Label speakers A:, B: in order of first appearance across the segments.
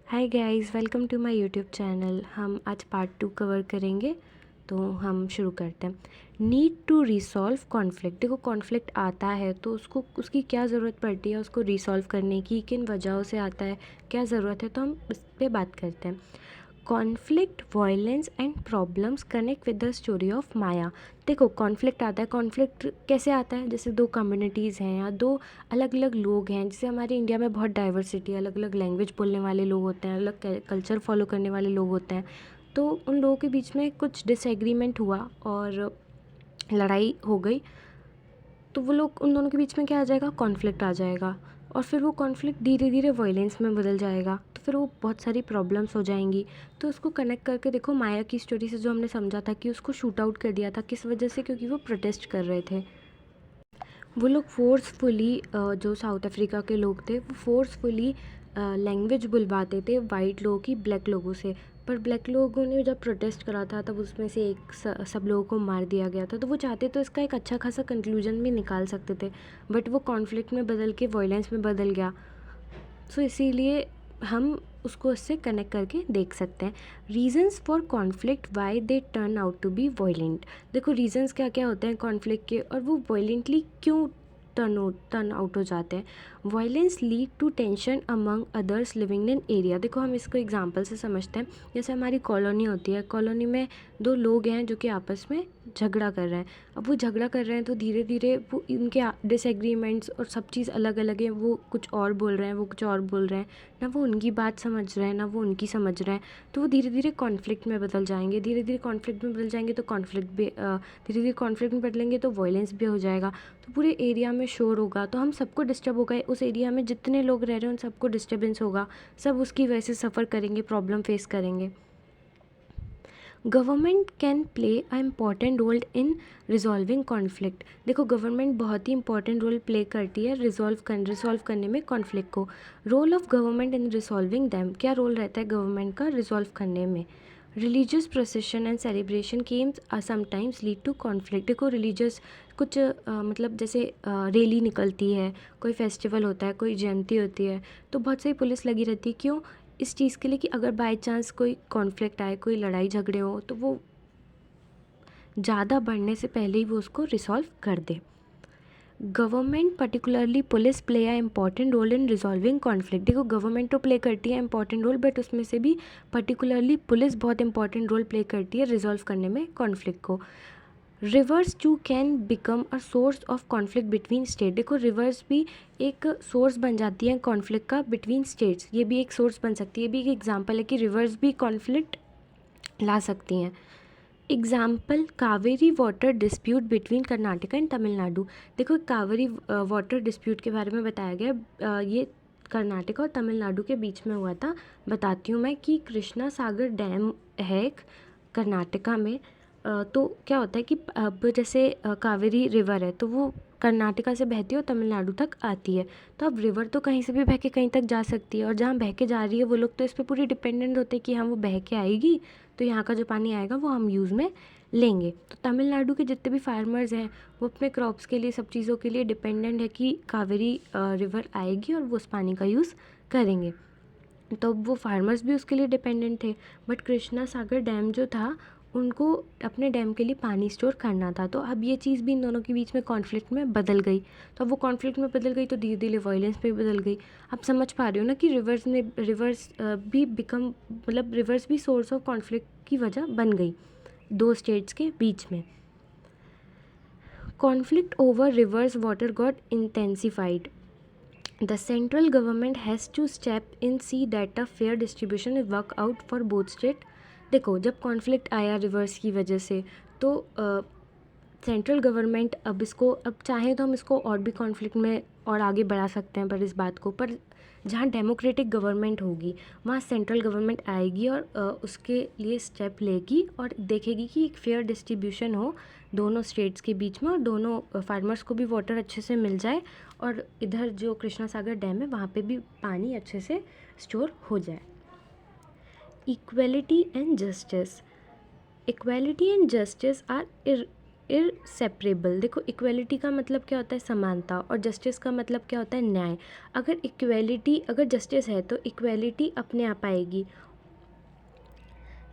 A: Hi guys, welcome to my YouTube channel. हम आज part 2 cover करेंगे, तो हम शुरू करते हैं। Need to resolve conflict. देखो, कॉन्फ्लिक्ट आता है तो उसको उसकी क्या ज़रूरत पड़ती है, उसको रिसॉल्व करने की किन वजहों से आता है, क्या ज़रूरत है, तो हम इस पर बात करते हैं। Conflict, violence and problems connect with the story of Maya. देखो, कॉन्फ्लिक्ट आता है। कॉन्फ्लिक्ट कैसे आता है? जैसे दो कम्युनिटीज़ हैं या दो अलग अलग लोग हैं। जैसे हमारे इंडिया में बहुत डाइवर्सिटी है, अलग अलग लैंग्वेज बोलने वाले लोग होते हैं, अलग कल्चर फॉलो करने वाले लोग होते हैं। तो उन लोगों के बीच में कुछ डिसएग्रीमेंट हुआ और लड़ाई हो गई, तो वो लोग उन दोनों के बीच में क्या आ जाएगा? कॉन्फ्लिक्ट आ जाएगा। और फिर वो कॉन्फ्लिक्ट धीरे धीरे वायलेंस में बदल जाएगा, तो फिर वो बहुत सारी प्रॉब्लम्स हो जाएंगी। तो उसको कनेक्ट करके देखो, माया की स्टोरी से जो हमने समझा था कि उसको शूट आउट कर दिया था, किस वजह से? क्योंकि वो प्रोटेस्ट कर रहे थे। वो लोग फोर्सफुली, जो साउथ अफ्रीका के लोग थे, वो फोर्सफुली लैंग्वेज बुलवाते थे वाइट लोगों की ब्लैक लोगों से। पर ब्लैक लोगों ने जब प्रोटेस्ट करा था, तब उसमें से एक सब लोगों को मार दिया गया था। तो वो चाहते तो इसका एक अच्छा खासा कंक्लूजन भी निकाल सकते थे, बट वो कॉन्फ्लिक्ट में बदल के वायलेंस में बदल गया। सो इसीलिए हम उसको इससे कनेक्ट करके देख सकते हैं। Reasons for conflict, why they turn out to be violent. देखो, रीजंस क्या क्या होते हैं कॉन्फ्लिक्ट के, और वो वायलेंटली क्यों टर्न आउट हो जाते हैं। Violence lead to tension among others living in area. देखो, हम इसको एग्जांपल से समझते हैं। जैसे हमारी कॉलोनी होती है, कॉलोनी में दो लोग हैं जो कि आपस में झगड़ा कर रहे हैं। अब वो झगड़ा कर रहे हैं तो धीरे धीरे वो इनके डिसएग्रीमेंट्स और सब चीज़ अलग अलग है। वो कुछ और बोल रहे हैं, वो कुछ और बोल रहे हैं, ना वो उनकी बात समझ रहे हैं, ना वो उनकी समझ रहे हैं। तो वो धीरे धीरे कॉन्फ्लिक्ट में बदल जाएंगे। धीरे धीरे कॉन्फ्लिक्ट में बदल जाएंगे तो कॉन्फ्लिक्ट भी धीरे धीरे कॉन्फ्लिक्ट में बदलेंगे तो वायलेंस भी हो जाएगा। तो पूरे एरिया में शोर होगा, तो हम सबको डिस्टर्ब होगा। उस एरिया में जितने लोग रह रहे हैं उन सबको डिस्टर्बेंस होगा। सब उसकी वजह से सफ़र करेंगे, प्रॉब्लम फेस करेंगे। Government can play a important role in resolving conflict. देखो, गवर्नमेंट बहुत ही इंपॉर्टेंट रोल प्ले करती है रिजॉल्व करने में कॉन्फ्लिक्ट को। Role of government in resolving them, क्या रोल रहता है गवर्नमेंट का रिजॉल्व करने में? Religious procession and celebration games are sometimes lead to conflict. देखो, रिलीजियस कुछ मतलब जैसे रैली निकलती है, कोई फेस्टिवल होता है, कोई जयंती होती है, तो बहुत सारी पुलिस लगी रहती है। क्यों? इस चीज़ के लिए कि अगर बाय चांस कोई कॉन्फ्लिक्ट आए, कोई लड़ाई झगड़े हो, तो वो ज़्यादा बढ़ने से पहले ही वो उसको रिसॉल्व कर दे। Government particularly police play a important role in resolving conflict. देखो, गवर्नमेंट तो प्ले करती है इंपॉर्टेंट रोल, बट उसमें से भी पर्टिकुलरली पुलिस बहुत इंपॉर्टेंट रोल प्ले करती है रिजॉल्व करने में कॉन्फ्लिक्ट को। Rivers too can become a source of conflict between state. देखो, रिवर्स भी एक सोर्स बन जाती है कॉन्फ्लिक्ट का बिटवीन स्टेट्स। ये भी एक सोर्स बन सकती है, ये भी एक एग्जाम्पल है कि रिवर्स भी कॉन्फ्लिक्ट ला सकती हैं। Example, Kaveri water dispute between Karnataka and Tamil Nadu. देखो, कावेरी वाटर डिस्प्यूट के बारे में बताया गया। ये कर्नाटक और तमिलनाडु के बीच में हुआ था। बताती हूँ मैं कि कृष्णा सागर डैम है एक कर्नाटका में। तो क्या होता है कि अब जैसे कावेरी रिवर है, तो वो कर्नाटका से बहती है और तमिलनाडु तक आती है। तो अब रिवर तो कहीं से भी बह के कहीं तक जा सकती है, और जहाँ बह के जा रही है वो लोग तो इस पर पूरी डिपेंडेंट होते हैं कि हाँ, वो बह के आएगी तो यहाँ का जो पानी आएगा वो हम यूज़ में लेंगे। तो तमिलनाडु के जितने भी फार्मर्स हैं, वो अपने क्रॉप्स के लिए, सब चीज़ों के लिए डिपेंडेंट है कि कावेरी रिवर आएगी और वो उस पानी का यूज़ करेंगे। तो वो फार्मर्स भी उसके लिए डिपेंडेंट थे। बट कृष्णा सागर डैम जो था, उनको अपने डैम के लिए पानी स्टोर करना था। तो अब ये चीज़ भी इन दोनों के बीच में कॉन्फ्लिक्ट में बदल गई। तो अब वो कॉन्फ्लिक्ट में बदल गई तो धीरे धीरे वायलेंस में बदल गई। आप समझ पा रहे हो ना कि रिवर्स भी बिकम, मतलब रिवर्स भी सोर्स ऑफ कॉन्फ्लिक्ट की वजह बन गई दो स्टेट्स के बीच में। Conflict over reverse water got intensified. The central government has to step in, see that a fair distribution is work out for both state। देखो, जब कॉन्फ्लिक्ट आया रिवर्स की वजह से, तो सेंट्रल गवर्नमेंट अब इसको, अब चाहे तो हम इसको और भी कॉन्फ्लिक्ट में और आगे बढ़ा सकते हैं, पर इस बात को, पर जहाँ डेमोक्रेटिक गवर्नमेंट होगी वहाँ सेंट्रल गवर्नमेंट आएगी और उसके लिए स्टेप लेगी और देखेगी कि एक फेयर डिस्ट्रीब्यूशन हो दोनों स्टेट्स के बीच में, और दोनों फार्मर्स को भी वाटर अच्छे से मिल जाए, और इधर जो कृष्णा सागर डैम है वहाँ पे भी पानी अच्छे से स्टोर हो जाए। Equality and justice. Equality and justice are inseparable. देखो इक्वलिटी का मतलब क्या होता है, समानता, और जस्टिस का मतलब क्या होता है, न्याय। अगर जस्टिस है तो इक्वलिटी अपने आप आएगी।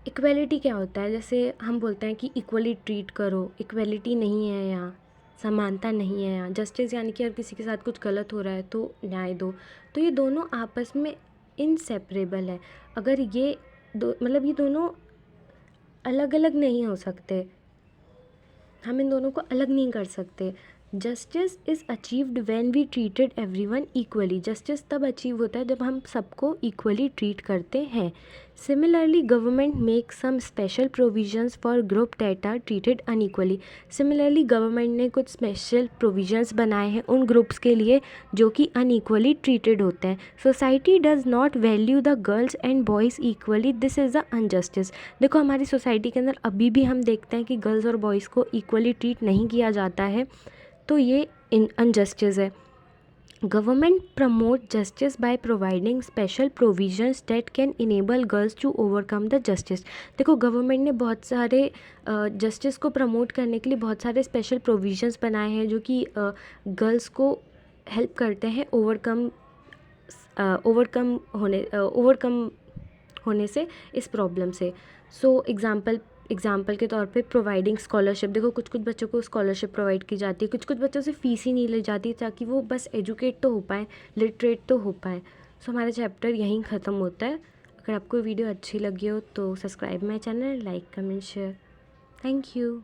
A: इक्वलिटी क्या होता है, जैसे हम बोलते हैं कि इक्वली ट्रीट करो, इक्वलिटी नहीं है यहाँ, समानता नहीं है यहाँ। जस्टिस यानी कि अगर किसी के साथ कुछ गलत हो रहा है तो न्याय दो। तो ये दोनों आपस में इनसेपरेबल है। अगर ये ये दोनों अलग अलग नहीं हो सकते, हम इन दोनों को अलग नहीं कर सकते। Justice is achieved when we treated everyone equally. Justice तब अचीव होता है जब हम सबको इक्वली ट्रीट करते हैं। Similarly government make some special provisions for group that are treated unequally. Similarly government ने कुछ स्पेशल प्रोविजंस बनाए हैं उन ग्रुप्स के लिए जो कि अनइक्वली ट्रीटेड होते हैं। Society does not value the girls and boys equally, this is the injustice. देखो हमारी सोसाइटी के अंदर अभी भी हम देखते हैं कि गर्ल्स और बॉयज़ को इक्वली ट्रीट नहीं किया जाता है, तो ये अनजस्टिस है। Government promote justice by providing special provisions that can enable girls to overcome the justice. देखो गवर्नमेंट ने बहुत सारे जस्टिस को प्रमोट करने के लिए बहुत सारे स्पेशल प्रोविजंस बनाए हैं जो कि गर्ल्स को हेल्प करते हैं ओवरकम होने से इस प्रॉब्लम से। सो एग्ज़ाम्पल के तौर पे प्रोवाइडिंग स्कॉलरशिप। देखो कुछ कुछ बच्चों को स्कॉलरशिप प्रोवाइड की जाती है, कुछ कुछ बच्चों से फ़ीस ही नहीं ली जाती ताकि वो बस एजुकेट तो हो पाएँ, लिटरेट तो हो पाएँ। सो हमारा चैप्टर यहीं ख़त्म होता है। अगर आपको वीडियो अच्छी लगी हो तो subscribe my channel, like comment share. Thank you.